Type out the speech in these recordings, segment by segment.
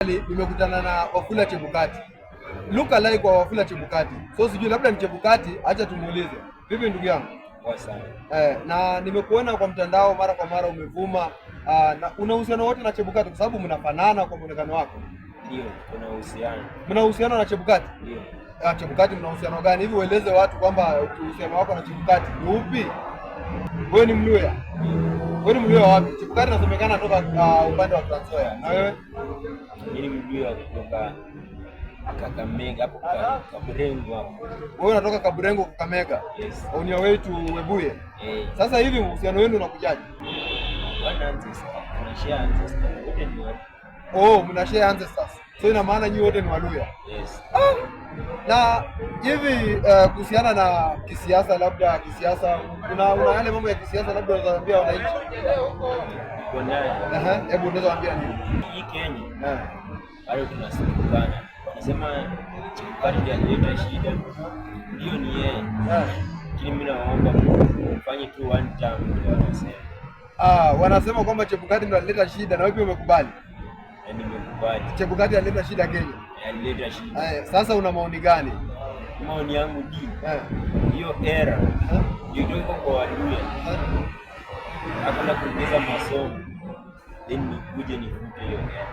Nimekutana na Wafula Chebukati. Look alike kwa Wafula Chebukati. So sijui labda ni Chebukati, acha tumuulize. Vipi ndugu yangu? Poa sana. Na nimekuona kwa mtandao mara kwa mara umevuma. Na una uhusiano wote na Chebukati kwa sababu mnafanana kwa muonekano wako? Ndio, kuna uhusiano. Mna uhusiano na Chebukati? Ndio. Chebukati mna uhusiano gani? Hivi ueleze watu kwamba uhusiano wako na Chebukati ni upi? Wewe ni Mluya? Wewe ni Mluya wapi? Chebukati anasemekana kutoka upande wa Trans Nzoia. Na wewe? Mimi ni Mluya kutoka Kakamega hapo Kaburengo hapo. Wewe unatoka Kaburengo Kakamega? Yes. On your way to Webuye? Sasa hivi uhusiano wenu unakujaje? Wana ancestors. Tunashare ancestors. Wote ni watu. Oh, mnashare ancestors. So ina maana nyinyi wote ni Waluya? Yes. Na hivi kuhusiana na kisiasa, labda kisiasa una yale mambo ya kisiasa labda unawaambia wananchi? Hebu unaweza waambia nini? Hii Kenya. Bado tunasikilizana. Wanasema Chebukati ndiye analeta shida. Hiyo ni yeye. Lakini mimi naomba mfanye tu one term ndio wanasema. Wanasema kwamba Chebukati ndiye analeta shida na wewe umekubali? Nimekubali. Chebukati analeta shida Kenya. Analeta shida. Sasa una maoni gani? Maoni yangu hiyo era ndio kwa Waluya. Hakuna kuongeza masomo. Then nikuje nifute hiyo era.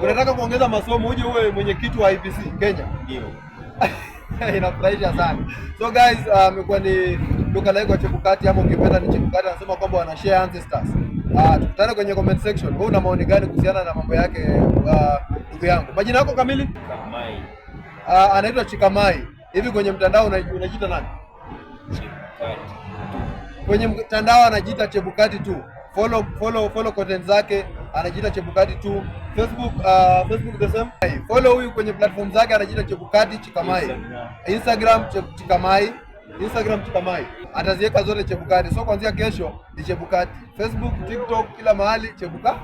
Unataka kuongeza masomo uje uwe mwenyekiti wa IEBC Kenya? Ndio. Inafurahisha sana. So guys, amekuwa ni duka la Chebukati ama ukipenda ni Chebukati, anasema kwamba wana share ancestors. Tukutane kwenye comment section. Wewe una maoni gani kuhusiana na mambo yake ndugu yangu? Majina yako kamili? Chikamai. Anaitwa Chikamai. Hivi kwenye mtandao unajiita nani? Chebukati. Kwenye mtandao anajiita Chebukati tu. Follow content zake, anajiita Chebukati tu. Facebook the same. Follow huyu kwenye platform zake, anajiita Chebukati Chikamai. Instagram Chikamai. Ataziweka zote Chebukati. So kuanzia kesho ni Chebukati. Facebook, TikTok, kila mahali Chebukati.